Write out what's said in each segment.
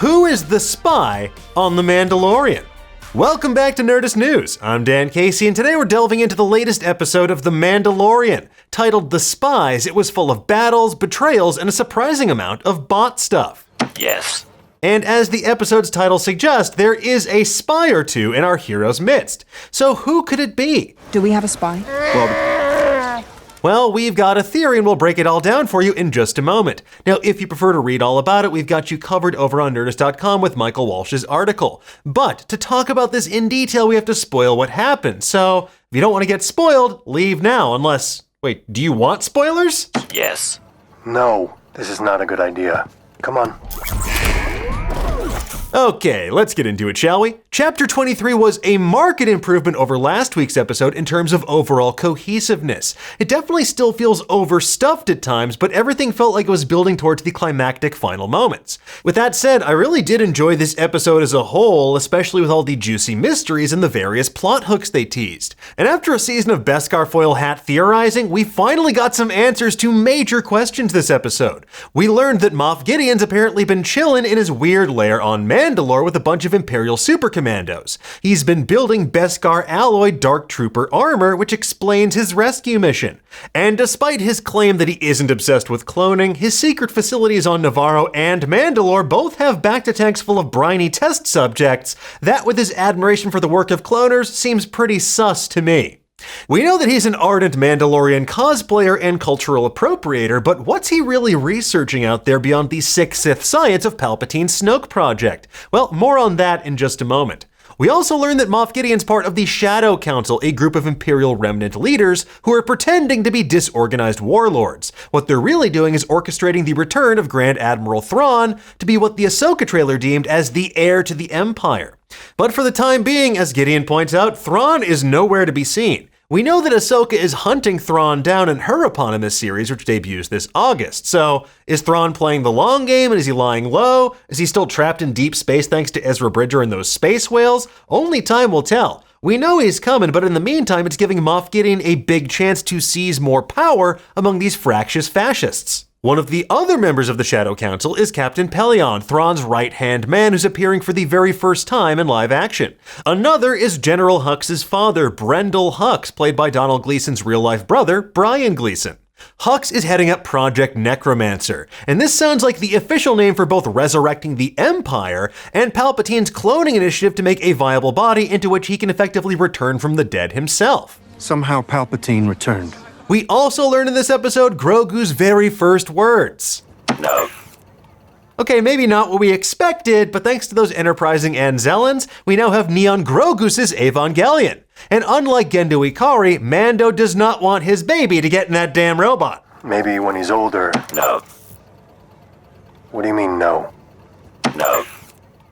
who is the spy on The Mandalorian? Welcome back to Nerdist News. I'm Dan Casey, and today we're delving into the latest episode of The Mandalorian. Titled The Spies, it was full of battles, betrayals, and a surprising amount of bot stuff. Yes. And as the episode's title suggests, there is a spy or two in our hero's midst. So who could it be? Do we have a spy? Well, we've got a theory and we'll break it all down for you in just a moment. Now, if you prefer to read all about it, we've got you covered over on Nerdist.com with Michael Walsh's article. But to talk about this in detail, we have to spoil what happened. So if you don't want to get spoiled, leave now, unless... Wait, do you want spoilers? Yes. No, this is not a good idea. Come on. Okay, let's get into it, shall we? Chapter 23 was a marked improvement over last week's episode in terms of overall cohesiveness. It definitely still feels overstuffed at times, but everything felt like it was building towards the climactic final moments. With that said, I really did enjoy this episode as a whole, especially with all the juicy mysteries and the various plot hooks they teased. And after a season of Beskar foil hat theorizing, we finally got some answers to major questions this episode. We learned that Moff Gideon's apparently been chillin' in his weird lair on Mandalore with a bunch of Imperial super commandos. He's been building Beskar alloy Dark Trooper armor, which explains his rescue mission. And despite his claim that he isn't obsessed with cloning, his secret facilities on Navarro and Mandalore both have bacta-tanks full of briny test subjects. That, with his admiration for the work of cloners, seems pretty sus to me. We know that he's an ardent Mandalorian cosplayer and cultural appropriator, but what's he really researching out there beyond the sick Sith science of Palpatine's Snoke project? Well, more on that in just a moment. We also learn that Moff Gideon's part of the Shadow Council, a group of Imperial remnant leaders who are pretending to be disorganized warlords. What they're really doing is orchestrating the return of Grand Admiral Thrawn to be what the Ahsoka trailer deemed as the heir to the Empire. But for the time being, as Gideon points out, Thrawn is nowhere to be seen. We know that Ahsoka is hunting Thrawn down and her upon in this series, which debuts this August. So, is Thrawn playing the long game and is he lying low? Is he still trapped in deep space thanks to Ezra Bridger and those space whales? Only time will tell. We know he's coming, but in the meantime, it's giving Moff Gideon a big chance to seize more power among these fractious fascists. One of the other members of the Shadow Council is Captain Pellaeon, Thrawn's right-hand man who's appearing for the very first time in live action. Another is General Hux' father, Brendel Hux, played by Donald Gleason's real-life brother, Brian Gleason. Hux is heading up Project Necromancer, and this sounds like the official name for both resurrecting the Empire and Palpatine's cloning initiative to make a viable body into which he can effectively return from the dead himself. Somehow Palpatine returned. We also learn in this episode Grogu's very first words. No. Okay, maybe not what we expected, but thanks to those enterprising Anzellans, we now have Neon Grogus' Evangelion. And unlike Gendo Ikari, Mando does not want his baby to get in that damn robot. Maybe when he's older. No. What do you mean, no? No.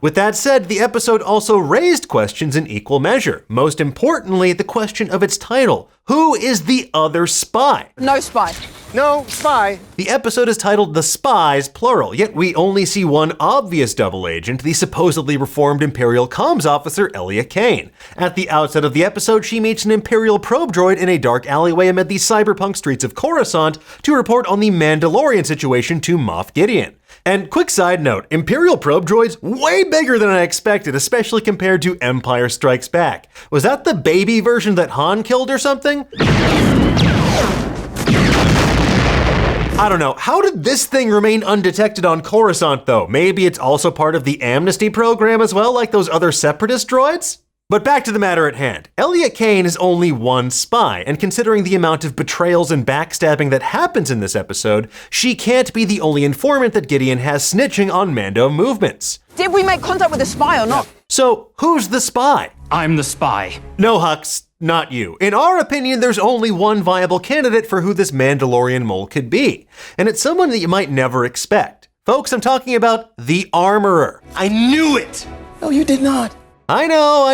With that said, the episode also raised questions in equal measure. Most importantly, the question of its title. Who is the other spy? No spy. No, spy. The episode is titled The Spies, plural, yet we only see one obvious double agent, the supposedly reformed Imperial comms officer, Elia Kane. At the outset of the episode, she meets an Imperial probe droid in a dark alleyway amid the cyberpunk streets of Coruscant to report on the Mandalorian situation to Moff Gideon. And quick side note, Imperial probe droids way bigger than I expected, especially compared to Empire Strikes Back. Was that the baby version that Han killed or something? I don't know. How did this thing remain undetected on Coruscant though? Maybe it's also part of the amnesty program as well, like those other separatist droids? But back to the matter at hand. Elia Kane is only one spy, and considering the amount of betrayals and backstabbing that happens in this episode, she can't be the only informant that Gideon has snitching on Mando movements. Did we make contact with a spy or not? So, who's the spy? I'm the spy. No, Hux, not you. In our opinion, there's only one viable candidate for who this Mandalorian mole could be, and it's someone that you might never expect. Folks, I'm talking about the Armorer. I knew it! No, you did not. I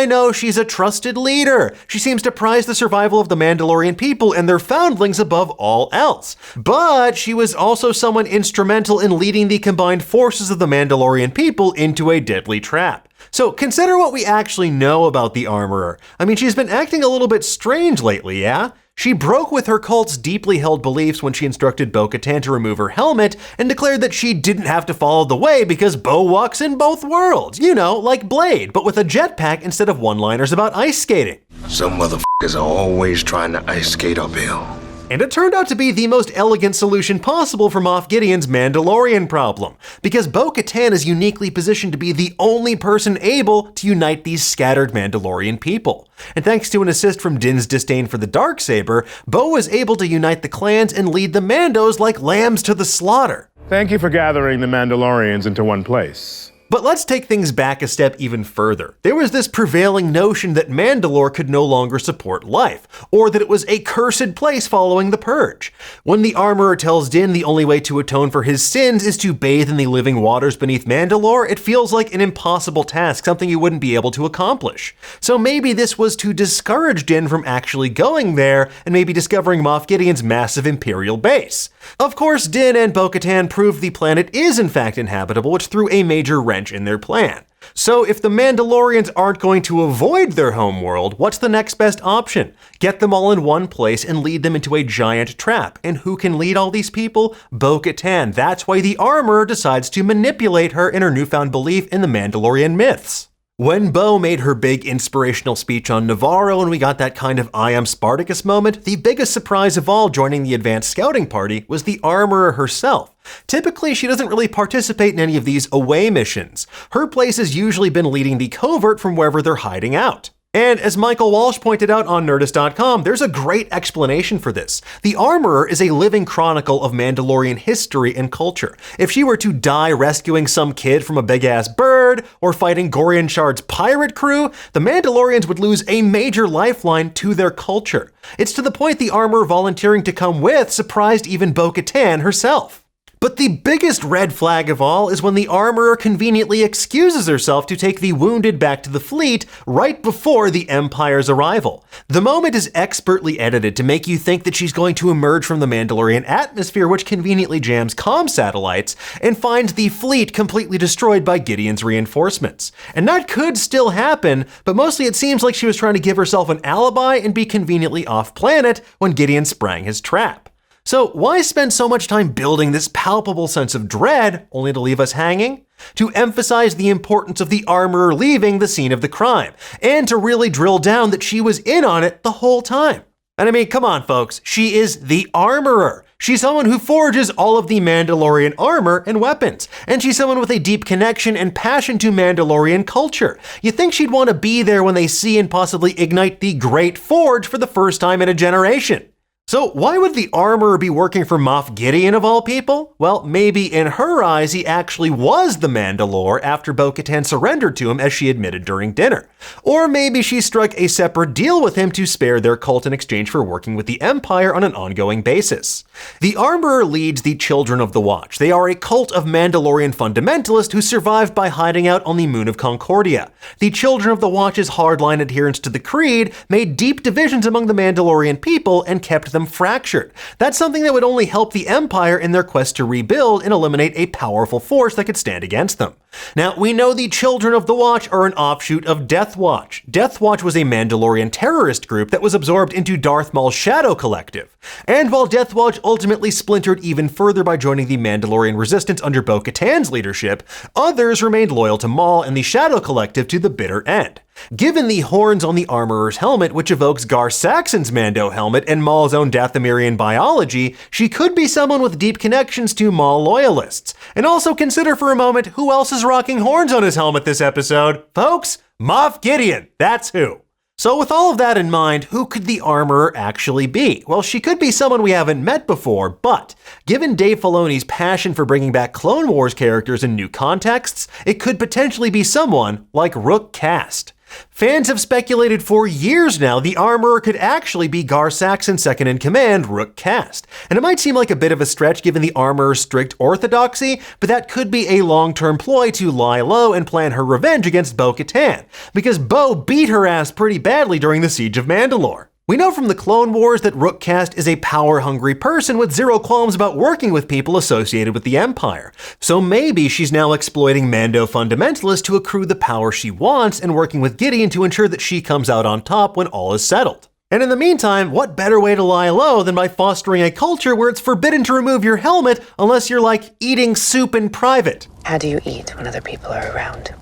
know, she's a trusted leader. She seems to prize the survival of the Mandalorian people and their foundlings above all else. But she was also someone instrumental in leading the combined forces of the Mandalorian people into a deadly trap. So consider what we actually know about the Armorer. I mean, she's been acting a little bit strange lately, yeah? She broke with her cult's deeply held beliefs when she instructed Bo-Katan to remove her helmet and declared that she didn't have to follow the way because Bo walks in both worlds. You know, like Blade, but with a jetpack instead of one-liners about ice skating. Some motherfuckers are always trying to ice skate uphill. And it turned out to be the most elegant solution possible for Moff Gideon's Mandalorian problem, because Bo-Katan is uniquely positioned to be the only person able to unite these scattered Mandalorian people. And thanks to an assist from Din's disdain for the Darksaber, Bo was able to unite the clans and lead the Mandos like lambs to the slaughter. Thank you for gathering the Mandalorians into one place. But let's take things back a step even further. There was this prevailing notion that Mandalore could no longer support life, or that it was a cursed place following the Purge. When the Armorer tells Din the only way to atone for his sins is to bathe in the living waters beneath Mandalore, it feels like an impossible task, something you wouldn't be able to accomplish. So maybe this was to discourage Din from actually going there, and maybe discovering Moff Gideon's massive Imperial base. Of course, Din and Bo-Katan proved the planet is in fact inhabitable, which threw a major wrench in their plan. So if the Mandalorians aren't going to avoid their homeworld, what's the next best option? Get them all in one place and lead them into a giant trap. And who can lead all these people? Bo-Katan. That's why the Armorer decides to manipulate her in her newfound belief in the Mandalorian myths. When Bo made her big inspirational speech on Navarro and we got that kind of I am Spartacus moment, the biggest surprise of all joining the advanced scouting party was the Armorer herself. Typically, she doesn't really participate in any of these away missions. Her place has usually been leading the covert from wherever they're hiding out. And as Michael Walsh pointed out on Nerdist.com, there's a great explanation for this. The Armorer is a living chronicle of Mandalorian history and culture. If she were to die rescuing some kid from a big-ass bird, or fighting Gorian Shard's pirate crew, the Mandalorians would lose a major lifeline to their culture. It's to the point the Armorer volunteering to come with surprised even Bo-Katan herself. But the biggest red flag of all is when the Armorer conveniently excuses herself to take the wounded back to the fleet right before the Empire's arrival. The moment is expertly edited to make you think that she's going to emerge from the Mandalorian atmosphere, which conveniently jams comm satellites, and finds the fleet completely destroyed by Gideon's reinforcements. And that could still happen, but mostly it seems like she was trying to give herself an alibi and be conveniently off-planet when Gideon sprang his trap. So why spend so much time building this palpable sense of dread only to leave us hanging? To emphasize the importance of the Armorer leaving the scene of the crime, and to really drill down that she was in on it the whole time. And I mean, come on folks, she is the Armorer. She's someone who forges all of the Mandalorian armor and weapons, and she's someone with a deep connection and passion to Mandalorian culture. You think she'd want to be there when they see and possibly ignite the Great Forge for the first time in a generation. So why would the Armorer be working for Moff Gideon of all people? Well, maybe in her eyes he actually was the Mandalore after Bo-Katan surrendered to him as she admitted during dinner. Or maybe she struck a separate deal with him to spare their cult in exchange for working with the Empire on an ongoing basis. The Armorer leads the Children of the Watch. They are a cult of Mandalorian fundamentalists who survived by hiding out on the moon of Concordia. The Children of the Watch's hardline adherence to the Creed made deep divisions among the Mandalorian people and kept them fractured. That's something that would only help the Empire in their quest to rebuild and eliminate a powerful force that could stand against them. Now, we know the Children of the Watch are an offshoot of Death Watch. Death Watch was a Mandalorian terrorist group that was absorbed into Darth Maul's Shadow Collective. And while Death Watch ultimately splintered even further by joining the Mandalorian Resistance under Bo-Katan's leadership, others remained loyal to Maul and the Shadow Collective to the bitter end. Given the horns on the Armorer's helmet, which evokes Gar Saxon's Mando helmet and Maul's own Dathomirian biology, she could be someone with deep connections to Maul loyalists. And also consider for a moment who else is rocking horns on his helmet this episode. Folks, Moff Gideon, that's who. So with all of that in mind, who could the Armorer actually be? Well, she could be someone we haven't met before, but given Dave Filoni's passion for bringing back Clone Wars characters in new contexts, it could potentially be someone like Rook Kast. Fans have speculated for years now the Armorer could actually be Gar Saxon's second-in-command, Rook Kast. And it might seem like a bit of a stretch given the Armorer's strict orthodoxy, but that could be a long-term ploy to lie low and plan her revenge against Bo-Katan, because Bo beat her ass pretty badly during the Siege of Mandalore. We know from the Clone Wars that Rook Kast is a power-hungry person with zero qualms about working with people associated with the Empire. So maybe she's now exploiting Mando fundamentalists to accrue the power she wants and working with Gideon to ensure that she comes out on top when all is settled. And in the meantime, what better way to lie low than by fostering a culture where it's forbidden to remove your helmet unless you're like eating soup in private? How do you eat when other people are around?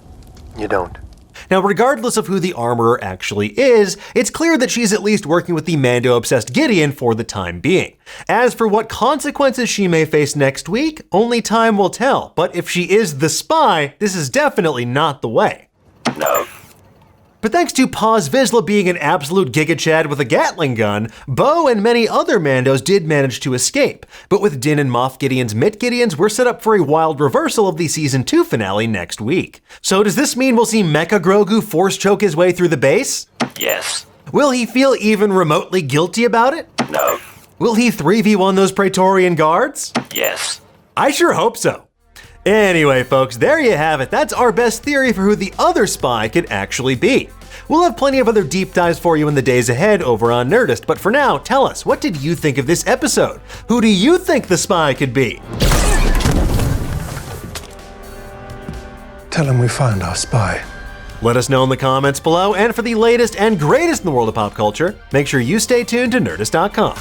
You don't. Now, regardless of who the armorer actually is, it's clear that she's at least working with the Mando-obsessed Gideon for the time being. As for what consequences she may face next week, only time will tell. But if she is the spy, this is definitely not the way. No. But thanks to Paz Vizsla being an absolute giga-chad with a Gatling gun, Bo and many other Mandos did manage to escape. But with Din and Moff Gideon's Mit Gideons, we're set up for a wild reversal of the Season 2 finale next week. So does this mean we'll see Mecha Grogu force choke his way through the base? Yes. Will he feel even remotely guilty about it? No. Will he 3v1 those Praetorian guards? Yes. I sure hope so. Anyway, folks, there you have it. That's our best theory for who the other spy could actually be. We'll have plenty of other deep dives for you in the days ahead over on Nerdist, but for now, tell us, what did you think of this episode? Who do you think the spy could be? Tell him we found our spy. Let us know in the comments below, and for the latest and greatest in the world of pop culture, make sure you stay tuned to Nerdist.com.